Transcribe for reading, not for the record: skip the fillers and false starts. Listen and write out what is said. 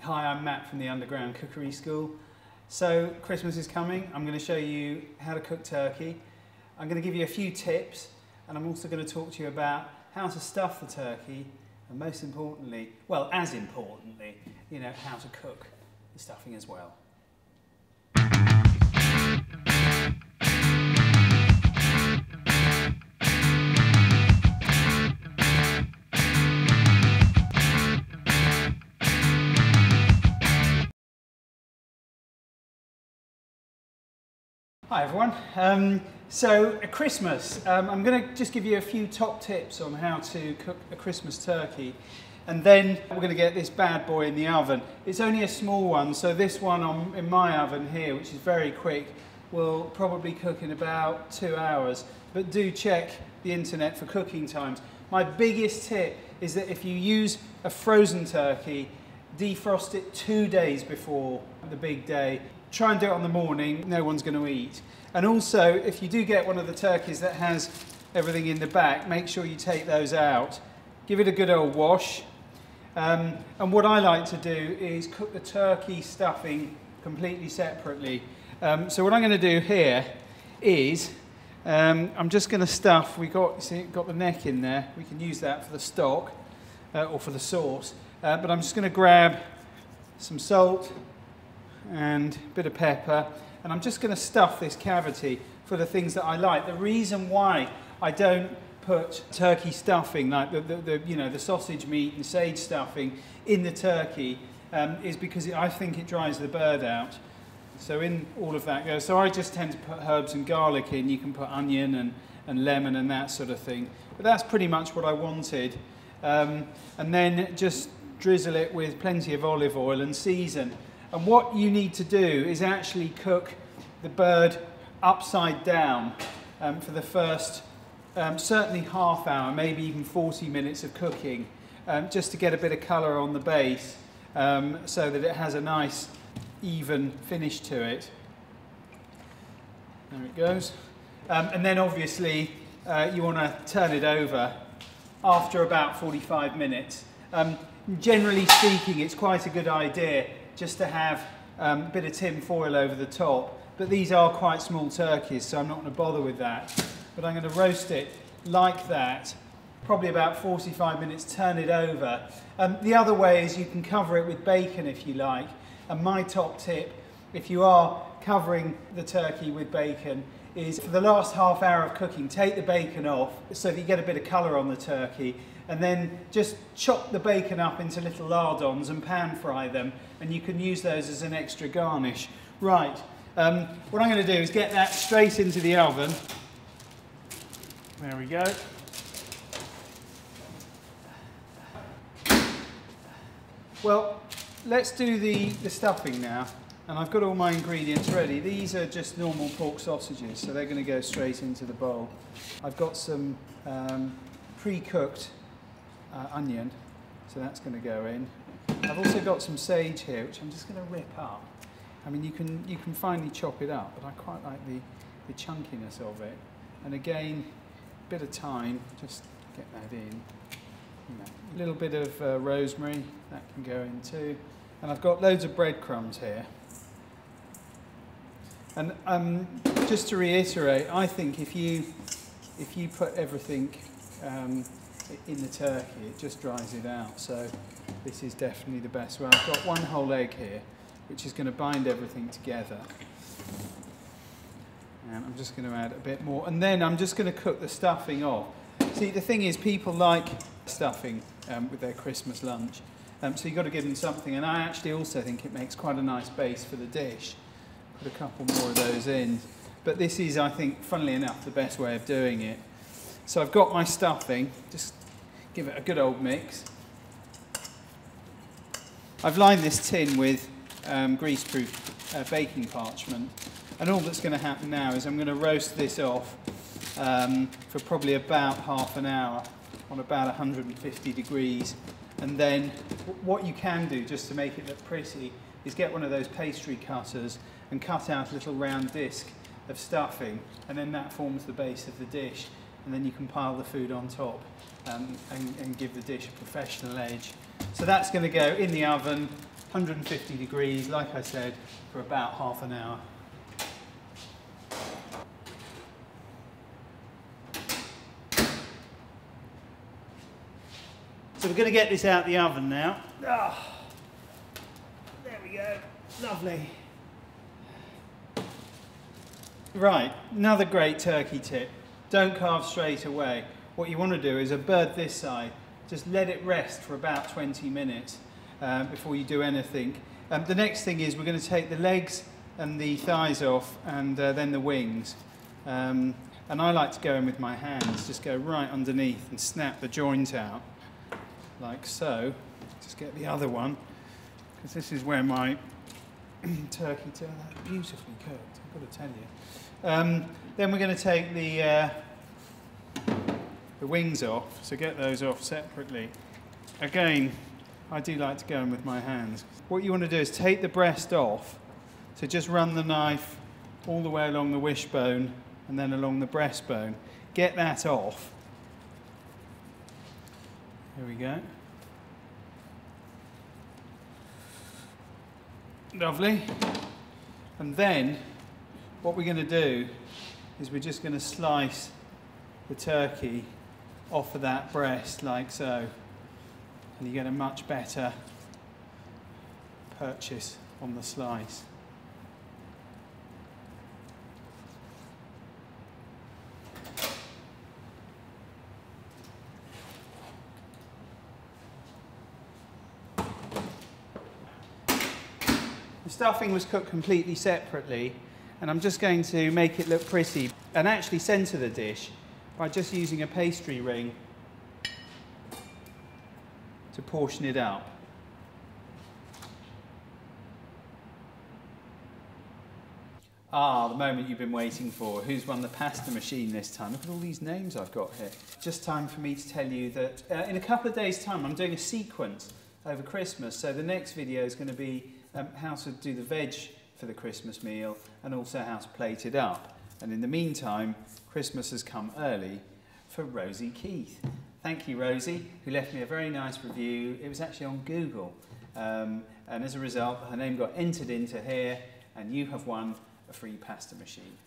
Hi, I'm Matt from the Underground Cookery School. So Christmas is coming. I'm going to show you how to cook turkey. I'm going to give you a few tips, and I'm also going to talk to you about how to stuff the turkey, and most importantly, well, as importantly, you know, how to cook the stuffing as well. Hi everyone. So at Christmas, I'm going to just give you a few top tips on how to cook a Christmas turkey, and then we're going to get this bad boy in the oven. It's only a small one, so this one in my oven here, which is very quick, will probably cook in about 2 hours, but do check the internet for cooking times. My biggest tip is that if you use a frozen turkey, defrost it 2 days before the big day. Try and do it on the morning, no one's going to eat. And also, if you do get one of the turkeys that has everything in the back, make sure you take those out. Give it a good old wash. And what I like to do is cook the turkey stuffing completely separately. So what I'm going to do here is, I'm just going to stuff, got the neck in there, we can use that for the stock or for the sauce, but I'm just going to grab some salt and a bit of pepper, and I'm just going to stuff this cavity for the things that I like. The reason why I don't put turkey stuffing, like the sausage meat and sage stuffing in the turkey, is because I think it dries the bird out. So in all of that goes. So I just tend to put herbs and garlic in. You can put onion and lemon and that sort of thing. But that's pretty much what I wanted. And then just drizzle it with plenty of olive oil and season. And what you need to do is actually cook the bird upside down for the first certainly half hour, maybe even 40 minutes of cooking, just to get a bit of colour on the base, so that it has a nice even finish to it. There it goes. And then obviously you want to turn it over after about 45 minutes. Generally speaking, it's quite a good idea just to have a bit of tin foil over the top, but these are quite small turkeys, so I'm not going to bother with that. But I'm going to roast it like that, probably about 45 minutes, turn it over. The other way is you can cover it with bacon if you like, and my top tip, if you are covering the turkey with bacon, is for the last half hour of cooking, take the bacon off so that you get a bit of colour on the turkey, and then just chop the bacon up into little lardons and pan fry them, and you can use those as an extra garnish. Right, what I'm going to do is get that straight into the oven. There we go. Well, let's do the stuffing now, and I've got all my ingredients ready. These are just normal pork sausages, so they're going to go straight into the bowl. I've got some pre-cooked onion, so that's going to go in. I've also got some sage here, which I'm just going to rip up. I mean, you can finely chop it up, but I quite like the chunkiness of it. And again, a bit of thyme, just get that in. You know, a little bit of rosemary, that can go in too. And I've got loads of breadcrumbs here. And just to reiterate, I think if you put everything in the turkey, it just dries it out. So this is definitely the best way. I've got one whole egg here, which is going to bind everything together. And I'm just going to add a bit more. And then I'm just going to cook the stuffing off. See, the thing is, people like stuffing with their Christmas lunch. So you've got to give them something. And I actually also think it makes quite a nice base for the dish. Put a couple more of those in. But this is, I think, funnily enough, the best way of doing it. So I've got my stuffing, just give it a good old mix. I've lined this tin with greaseproof baking parchment, and all that's going to happen now is I'm going to roast this off for probably about half an hour on about 150 degrees. And then what you can do, just to make it look pretty, is get one of those pastry cutters and cut out a little round disc of stuffing, and then that forms the base of the dish. And then you can pile the food on top and give the dish a professional edge. So that's going to go in the oven 150 degrees, like I said, for about half an hour. So we're going to get this out the oven now. Oh, there we go, lovely. Right, another great turkey tip. Don't carve straight away. What you want to do is a bird this side. Just let it rest for about 20 minutes before you do anything. The next thing is we're going to take the legs and the thighs off, and then the wings. And I like to go in with my hands, just go right underneath and snap the joint out, like so. Just get the other one, because this is where my turkey turned out beautifully cooked, I've got to tell you. Then we're going to take the wings off, so get those off separately. Again, I do like to go in with my hands. What you want to do is take the breast off, so just run the knife all the way along the wishbone and then along the breastbone. Get that off. Here we go. Lovely. And then what we're going to do is we're just going to slice the turkey off of that breast like so, and you get a much better purchase on the slice. The stuffing was cooked completely separately, and I'm just going to make it look pretty and actually centre the dish by just using a pastry ring to portion it up. Ah, the moment you've been waiting for. Who's won the pasta machine this time? Look at all these names I've got here. Just time for me to tell you that in a couple of days' time I'm doing a sequence over Christmas. So the next video is going to be how to do the veg for the Christmas meal, and also how to plate it up. And in the meantime, Christmas has come early for Rosie Keith. Thank you, Rosie, who left me a very nice review. It was actually on Google. And as a result, her name got entered into here, and you have won a free pasta machine.